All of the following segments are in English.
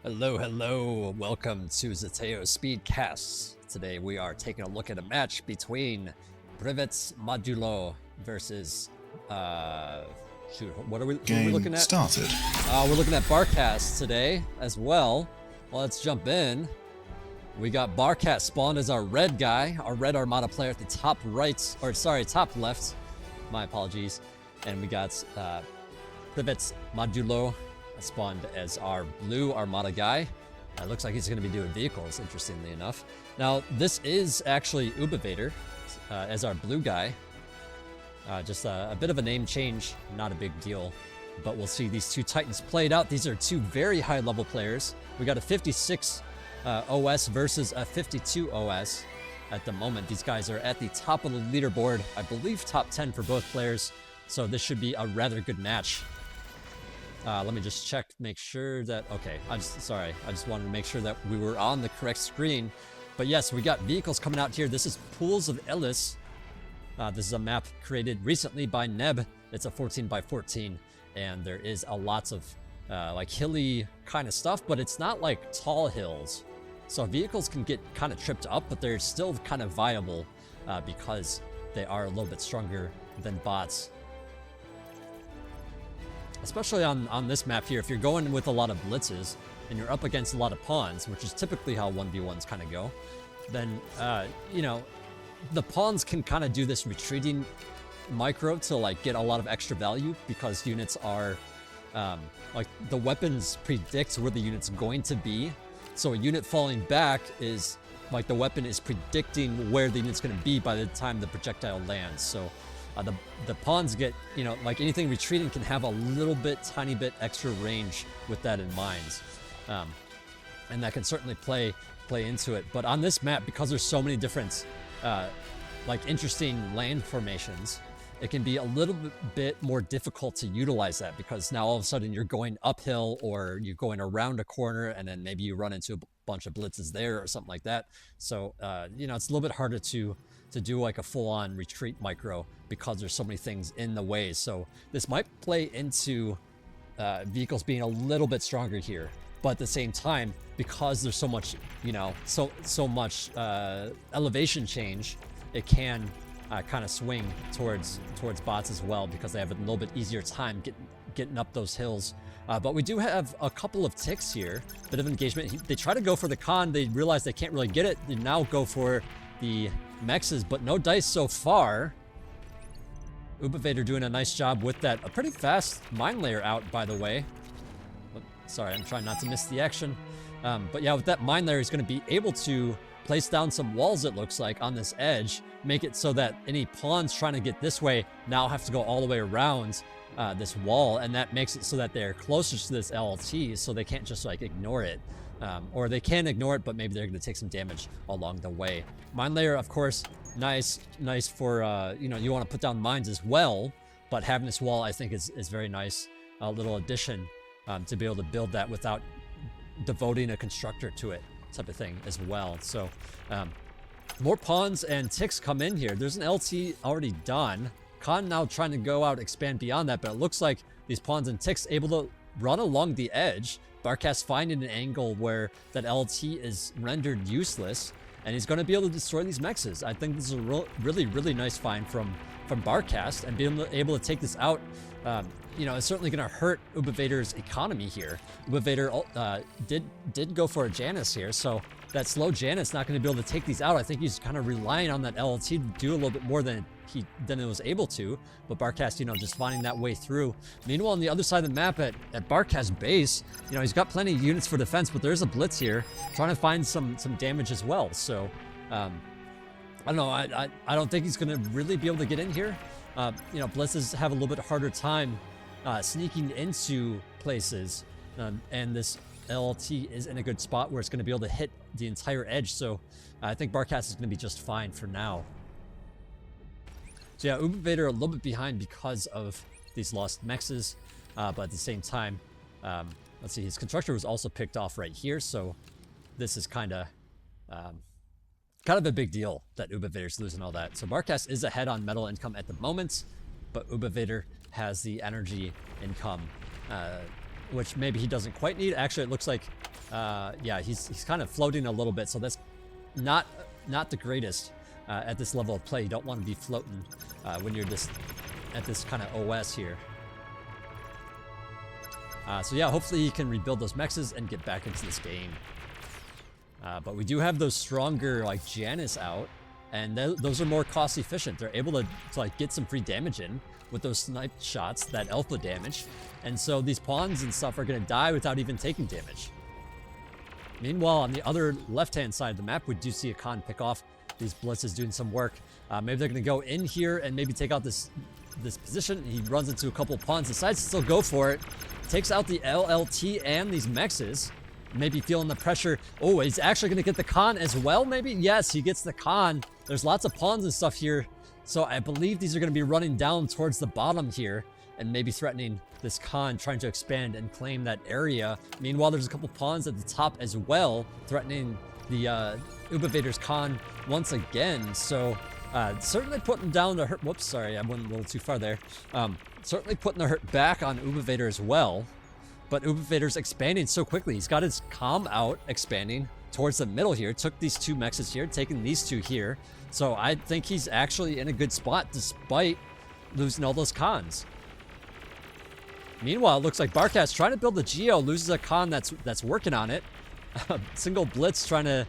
Hello, hello. Welcome to Zeteo'sSpeedAnalysis. Today we are taking a look at a match between Privets Modulo versus shoot, what are we looking at? Started. We're looking at BarCast today as well. Well, let's jump in. We got BarCast spawned as our red guy, our red Armada player at the top right, or sorry, top left. My apologies. And we got Privets Modulo spawned as our blue Armada guy. Looks like he's going to be doing vehicles, interestingly enough. Now, this is actually Ubivator as our blue guy. Just a bit of a name change, not a big deal. But we'll see these two Titans played out. These are two very high-level players. We got a 56 OS versus a 52 OS at the moment. These guys are at the top of the leaderboard. I believe top 10 for both players. So this should be a rather good match. Let me just check, make sure that, okay, I just wanted to make sure that we were on the correct screen. But yes, we got vehicles coming out here. This is Pools of Ilys. This is a map created recently by Neb. It's a 14 by 14, and there is a lots of like hilly kind of stuff, but it's not like tall hills. So vehicles can get kind of tripped up, but they're still kind of viable because they are a little bit stronger than bots. Especially on this map here, if you're going with a lot of blitzes and you're up against a lot of pawns, which is typically how 1v1s kind of go, then, you know, the pawns can kind of do this retreating micro to like get a lot of extra value because units are, like the weapons predict where the unit's going to be. So a unit falling back is like the weapon is predicting where the unit's going to be by the time the projectile lands. So the pawns get, you know, like anything retreating can have a little bit, tiny bit extra range with that in mind. And that can certainly play into it. But on this map, because there's so many different, like interesting land formations, it can be a little bit more difficult to utilize that because now all of a sudden you're going uphill or you're going around a corner and then maybe you run into a bunch of blitzes there or something like that. So, you know, it's a little bit harder to do like a full-on retreat micro because there's so many things in the way. So this might play into vehicles being a little bit stronger here, but at the same time, because there's so much, you know, so much elevation change, it can kind of swing towards bots as well because they have a little bit easier time getting up those hills. But we do have a couple of ticks here, bit of engagement. They try to go for the con, they realize they can't really get it. They now go for the mexes, but no dice so far. Ubivator doing a nice job with that. A pretty fast mine layer out, by the way. Sorry, I'm trying not to miss the action. But yeah, with that mine layer, he's going to be able to place down some walls, it looks like, on this edge. Make it so that any pawns trying to get this way now have to go all the way around this wall. And that makes it so that they're closer to this LLT, so they can't just like ignore it. Or they can ignore it, but maybe they're going to take some damage along the way. Mine layer, of course, nice for, you know, you want to put down mines as well, but having this wall, I think, is very nice. A little addition to be able to build that without devoting a constructor to it, type of thing as well. So more pawns and ticks come in here. There's an LT already done. Khan now trying to go out, expand beyond that, but it looks like these pawns and ticks able to run along the edge. BarCast finding an angle where that LT is rendered useless, and he's going to be able to destroy these mexes. I think this is a really nice find from BarCast, and being able to take this out, you know, it's certainly going to hurt Ubivator's economy here. Ubivator did go for a Janus here, so that slow Janus not going to be able to take these out. I think he's kind of relying on that LT to do a little bit more than it was able to, but BarCast, you know, just finding that way through. Meanwhile, on the other side of the map at BarCast base, you know, he's got plenty of units for defense, but there's a blitz here trying to find some damage as well. So I don't know, I don't think he's gonna really be able to get in here. You know, blitzes have a little bit harder time sneaking into places, and this LLT is in a good spot where it's going to be able to hit the entire edge. So I think BarCast is going to be just fine for now. So yeah, Ubivator a little bit behind because of these lost mexes, but at the same time, let's see, his constructor was also picked off right here. So this is kind of a big deal that Ubivator's losing all that. So BarCast is ahead on metal income at the moment, but Ubivator has the energy income which maybe he doesn't quite need. Actually, it looks like Yeah, he's kind of floating a little bit, so that's not the greatest at this level of play. You don't want to be floating when you're just at this kind of OS here. So yeah, hopefully he can rebuild those mexes and get back into this game. But we do have those stronger like Janus out, and those are more cost efficient. They're able to like get some free damage in with those snipe shots, that alpha damage, and so these pawns and stuff are going to die without even taking damage. Meanwhile, on the other left-hand side of the map, we do see a Khan pick off these blitzes doing some work. Maybe they're going to go in here and maybe take out this position. He runs into a couple of pawns, decides to still go for it, takes out the LLT and these mexes, maybe feeling the pressure. Oh, he's actually going to get the Khan as well, maybe? Yes, he gets the Khan. There's lots of pawns and stuff here, so I believe these are going to be running down towards the bottom here and maybe threatening this Khan, trying to expand and claim that area. Meanwhile, there's a couple pawns at the top as well, threatening the Ubivator's Khan once again. So certainly putting down the hurt. Whoops, sorry, I went a little too far there. Certainly putting the hurt back on Ubivator as well. But Ubivator's expanding so quickly. He's got his comm out, expanding towards the middle here. Took these two mexes here, taking these two here. So I think he's actually in a good spot despite losing all those cons. Meanwhile, it looks like BarCast trying to build the Geo, loses a con that's working on it. Single blitz trying to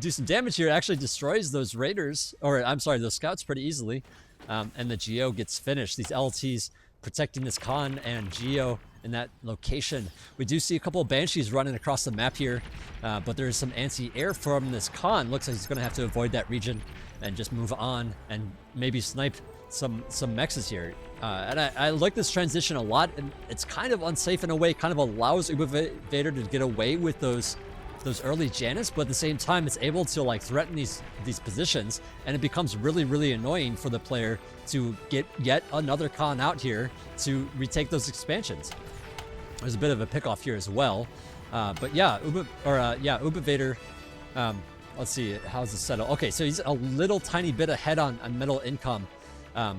do some damage here. Actually destroys those raiders, or I'm sorry, those scouts pretty easily. And the Geo gets finished. These LTs protecting this con and Geo in that location. We do see a couple of Banshees running across the map here, but there's some anti-air from this con. Looks like he's going to have to avoid that region and just move on and maybe snipe some mexes here. And I like this transition a lot, and it's kind of unsafe in a way. Kind of allows Ubivator to get away with those early Janus, but at the same time it's able to like threaten these positions, and it becomes really annoying for the player to get yet another con out here to retake those expansions. There's a bit of a pick off here as well, but yeah, Ubivator. Let's see, how's this settle? Okay, so he's a little tiny bit ahead on middle income. But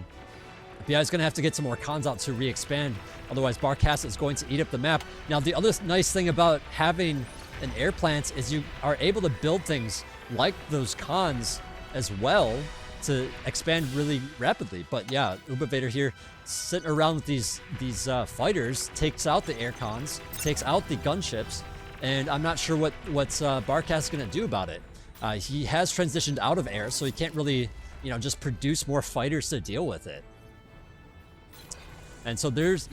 yeah, he's going to have to get some more cons out to re-expand. Otherwise, BarCast is going to eat up the map. Now, the other nice thing about having an air plant is you are able to build things like those cons as well to expand really rapidly. But yeah, Ubivator here sitting around with these fighters, takes out the air cons, takes out the gunships, and I'm not sure what BarCast is going to do about it. He has transitioned out of air, so he can't really, just produce more fighters to deal with it. And so there's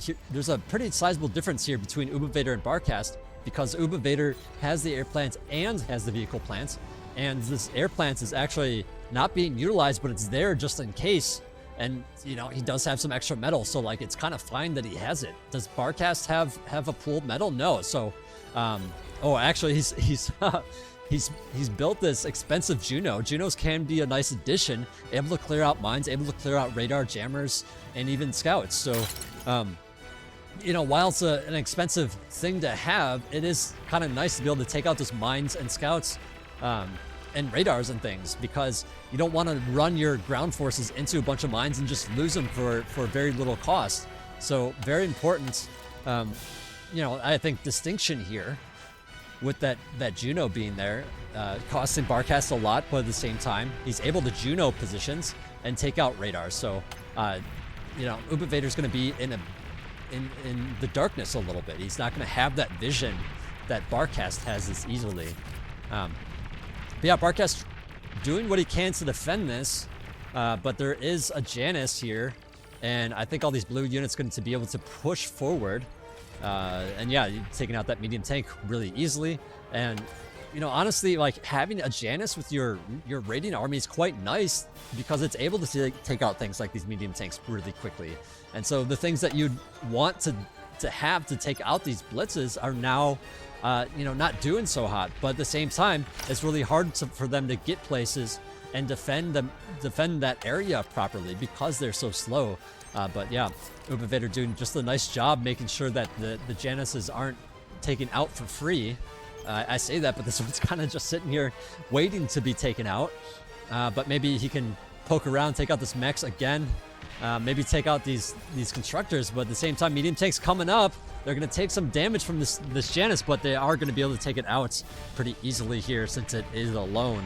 a pretty sizable difference here between Ubivator and BarCast, because Ubivator has the air plant and has the vehicle plant, and this air plant is actually not being utilized, but it's there just in case. And he does have some extra metal, so like it's kind of fine that he has it. Does BarCast have a pooled metal? No. So actually he's built this expensive Juno. Junos can be a nice addition, able to clear out mines, able to clear out radar jammers, and even scouts. So, while it's an expensive thing to have, it is kind of nice to be able to take out those mines and scouts and radars and things, because you don't want to run your ground forces into a bunch of mines and just lose them for very little cost. So very important, I think distinction here with that Juno being there, costing BarCast a lot, but at the same time, he's able to Juno positions and take out radars. So, Ubivator's going to be in the darkness a little bit. He's not going to have that vision that BarCast has as easily. But yeah, BarCast doing what he can to defend this, but there is a Janus here, and I think all these blue units going to be able to push forward. And yeah, you're taking out that medium tank really easily. And, honestly, like having a Janus with your raiding army is quite nice, because it's able to take out things like these medium tanks really quickly. And so the things that you'd want to have to take out these blitzes are now, not doing so hot. But at the same time, it's really hard for them to get places and defend that area properly because they're so slow. But yeah, Ubivator doing just a nice job making sure that the Januses aren't taken out for free. I say that, but this one's kind of just sitting here waiting to be taken out. But maybe he can poke around, take out this mechs again. Maybe take out these constructors, but at the same time, medium tanks coming up. They're going to take some damage from this Janus, but they are going to be able to take it out pretty easily here since it is alone.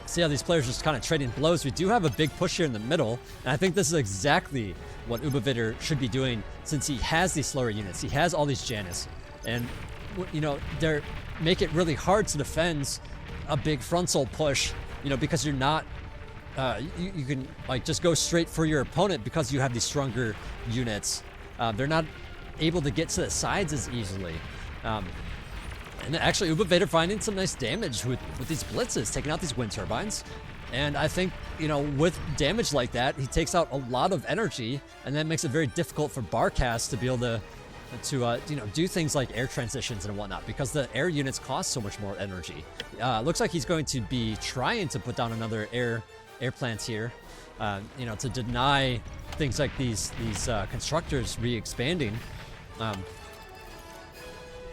See how these players just kind of trading blows. We do have a big push here in the middle, and I think this is exactly what Ubivator should be doing since he has these slower units. He has all these Janus, and you know, they're make it really hard to defend a big frontal push, you know, because you're not you can like just go straight for your opponent because you have these stronger units. They're not able to get to the sides as easily. And actually, Ubivator finding some nice damage with these blitzes, taking out these wind turbines. And I think, you know, with damage like that, he takes out a lot of energy, and that makes it very difficult for BarCast to be able to you know, do things like air transitions and whatnot, because the air units cost so much more energy. Looks like he's going to be trying to put down another air plant here, you know, to deny things like these constructors re-expanding.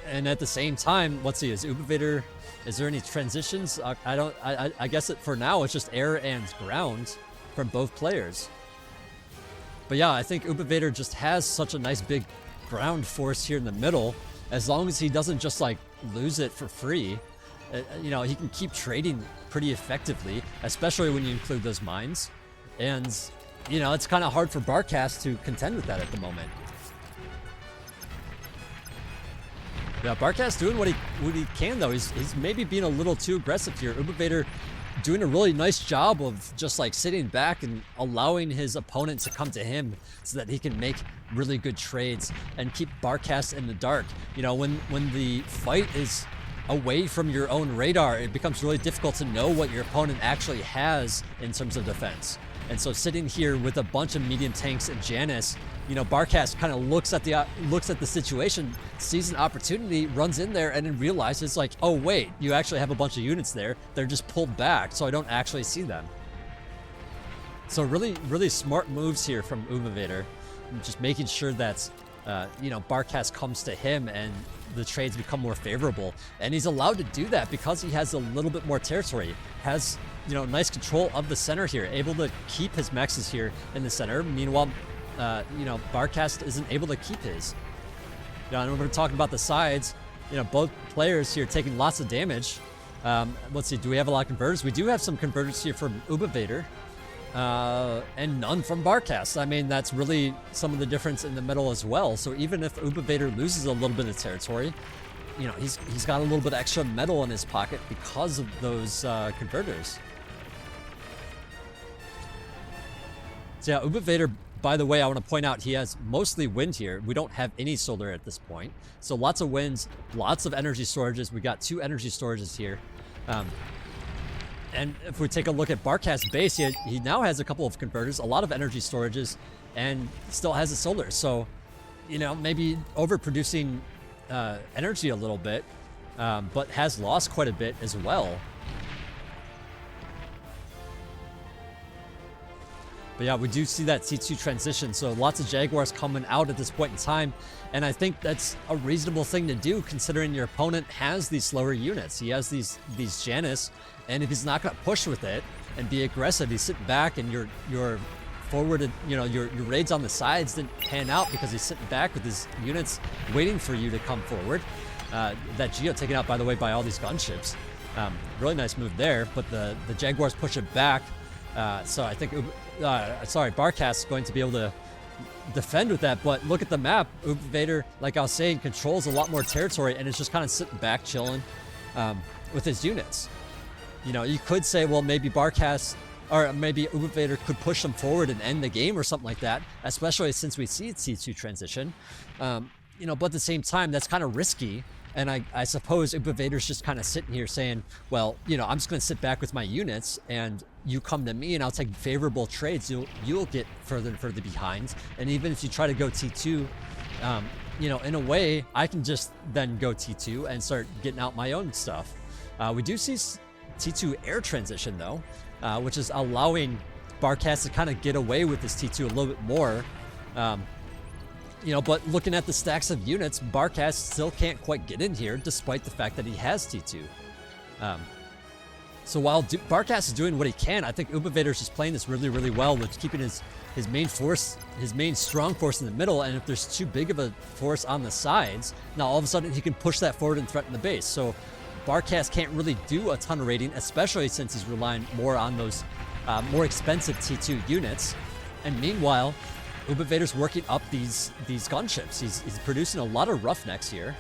And at the same time, let's see, is Ubivator, is there any transitions? I guess for now it's just air and ground from both players. But yeah, I think Ubivator just has such a nice big ground force here in the middle. As long as he doesn't just like lose it for free, you know, he can keep trading pretty effectively, especially when you include those mines. And, you know, it's kind of hard for BarCast to contend with that at the moment. Yeah, BarCast doing what he can though. He's maybe being a little too aggressive here. Ubivator doing a really nice job of just like sitting back and allowing his opponent to come to him so that he can make really good trades and keep BarCast in the dark. You know, when the fight is away from your own radar, it becomes really difficult to know what your opponent actually has in terms of defense. And so sitting here with a bunch of medium tanks and Janus, you know, BarCast kind of looks at the situation, sees an opportunity, runs in there, and then realizes like, oh wait, you actually have a bunch of units there. They're just pulled back, so I don't actually see them. So really, really smart moves here from Ubivator, just making sure that you know, BarCast comes to him and the trades become more favorable. And he's allowed to do that because he has a little bit more territory, has, you know, nice control of the center here, able to keep his mexes here in the center. Meanwhile, you know, BarCast isn't able to keep his. You know, and when we're talking about the sides, you know, both players here taking lots of damage. Let's see, do we have a lot of converters? We do have some converters here from Ubivator, and none from BarCast. I mean, that's really some of the difference in the middle as well. So even if Ubivator loses a little bit of territory, you know, he's got a little bit of extra metal in his pocket because of those converters. So yeah, Ubivator, by the way, I want to point out he has mostly wind here. We don't have any solar at this point. So lots of winds, lots of energy storages. We got 2 energy storages here. And if we take a look at BarCast's base, he now has a couple of converters, a lot of energy storages, and still has a solar. So, you know, maybe overproducing energy a little bit, but has lost quite a bit as well. But yeah, we do see that T2 transition, so lots of Jaguars coming out at this point in time, and I think that's a reasonable thing to do considering your opponent has these slower units. He has these Janus, and if he's not going to push with it and be aggressive, he's sitting back, and your forwarded, you know, your raids on the sides didn't pan out because he's sitting back with his units waiting for you to come forward. That Geo taken out, by the way, by all these gunships. Really nice move there, but the Jaguars push it back. So I think, BarCast is going to be able to defend with that, but look at the map. Ubivator, like I was saying, controls a lot more territory and is just kind of sitting back, chilling with his units. You know, you could say, well, maybe BarCast, or maybe Ubivator could push them forward and end the game or something like that, especially since we see T2 transition. You know, but at the same time, that's kind of risky. And I suppose Ubivator's just kind of sitting here saying, well, you know, I'm just going to sit back with my units and you come to me and I'll take favorable trades. You'll get further and further behind. And even if you try to go T2, you know, in a way, I can just then go T2 and start getting out my own stuff. We do see T2 air transition though, which is allowing BarCast to kind of get away with this T2 a little bit more. You know, but looking at the stacks of units, BarCast still can't quite get in here despite the fact that he has T2. So while BarCast is doing what he can, I think Ubivator is just playing this really, really well with keeping his main force, his main strong force in the middle. And if there's too big of a force on the sides, now all of a sudden he can push that forward and threaten the base. So BarCast can't really do a ton of raiding, especially since he's relying more on those more expensive T2 units. And meanwhile, Ubivator's working up these gunships. He's producing a lot of roughnecks here.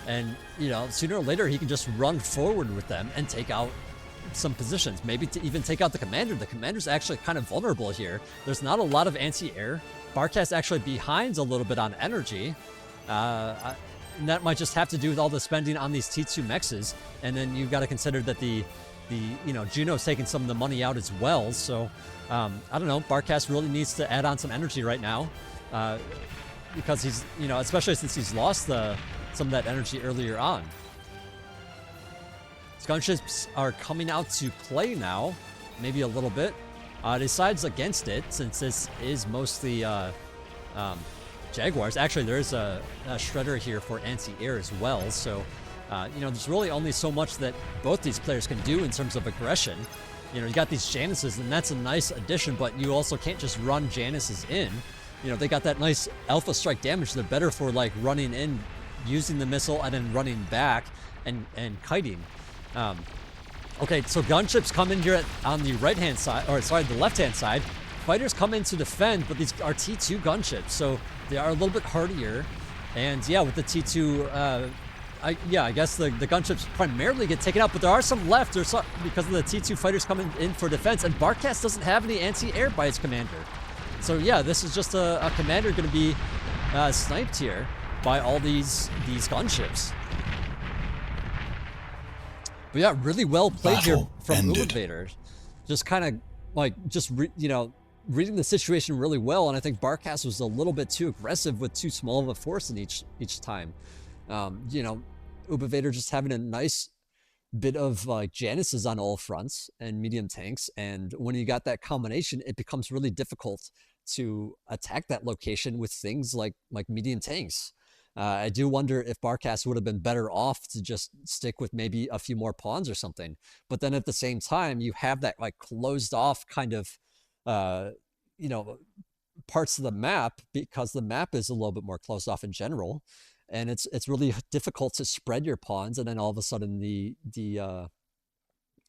And, you know, sooner or later he can just run forward with them and take out some positions, maybe to even take out the commander. The commander's actually kind of vulnerable here. There's not a lot of anti-air. BarCast actually behinds a little bit on energy. And that might just have to do with all the spending on these T2 mexes. And then you've got to consider that the you know, Juno's taking some of the money out as well. So I don't know, BarCast really needs to add on some energy right now, because he's, you know, especially since he's lost some of that energy earlier on. Gunships are coming out to play now, maybe a little bit. Decides against it since this is mostly Jaguars. Actually, there is a shredder here for anti-air as well. So, you know, there's really only so much that both these players can do in terms of aggression. You know, you got these Janices, and that's a nice addition, but you also can't just run Janices in. You know, they got that nice alpha strike damage. They're better for like running in, using the missile, and then running back and kiting. Okay, so gunships come in here on the right-hand side, or sorry, the left-hand side. Fighters come in to defend, but these are T2 gunships, so they are a little bit hardier. And yeah, with the T2, I guess the gunships primarily get taken out, but there are some left because of the T2 fighters coming in for defense, and BarCast doesn't have any anti-air by its commander. So yeah, this is just a commander going to be sniped here by all these gunships. But yeah, really well played here from Ubivator. Just kind of like, you know, reading the situation really well. And I think BarCast was a little bit too aggressive with too small of a force in each time. You know, Ubivator just having a nice bit of like Janices on all fronts and medium tanks. And when you got that combination, it becomes really difficult to attack that location with things like medium tanks. I do wonder if BarCast would have been better off to just stick with maybe a few more pawns or something. But then at the same time, you have that like closed off kind of, you know, parts of the map, because the map is a little bit more closed off in general. And it's really difficult to spread your pawns. And then all of a sudden the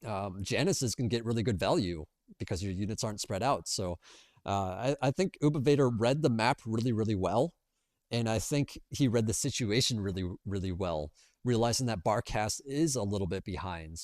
Janices can get really good value because your units aren't spread out. So I think Ubivator read the map really, really well. And I think he read the situation really, really well, realizing that BarCast is a little bit behind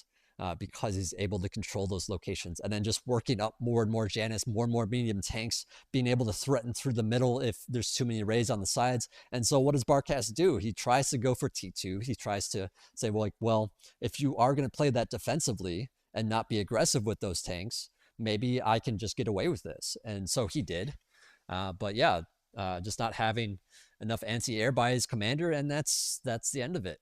because he's able to control those locations, and then just working up more and more Janus, more and more medium tanks, being able to threaten through the middle if there's too many raids on the sides. And so what does BarCast do? He tries to go for T2. He tries to say, well, if you are going to play that defensively and not be aggressive with those tanks, maybe I can just get away with this. And so he did. But yeah, just not having enough anti-air by his commander, and that's the end of it.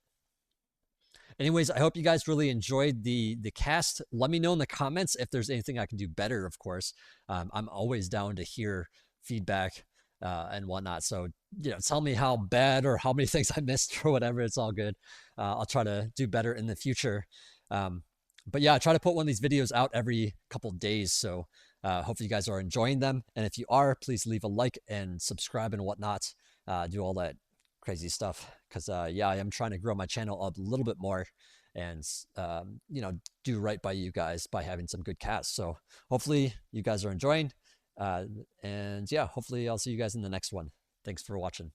Anyways, I hope you guys really enjoyed the cast. Let me know in the comments if there's anything I can do better, of course. I'm always down to hear feedback and whatnot. So, you know, tell me how bad or how many things I missed or whatever. It's all good. I'll try to do better in the future. But yeah, I try to put one of these videos out every couple days. So hopefully you guys are enjoying them. And if you are, please leave a like and subscribe and whatnot. Do all that crazy stuff, because yeah, I am trying to grow my channel up a little bit more and you know, do right by you guys by having some good casts. So hopefully you guys are enjoying, and yeah, hopefully I'll see you guys in the next one. Thanks for watching.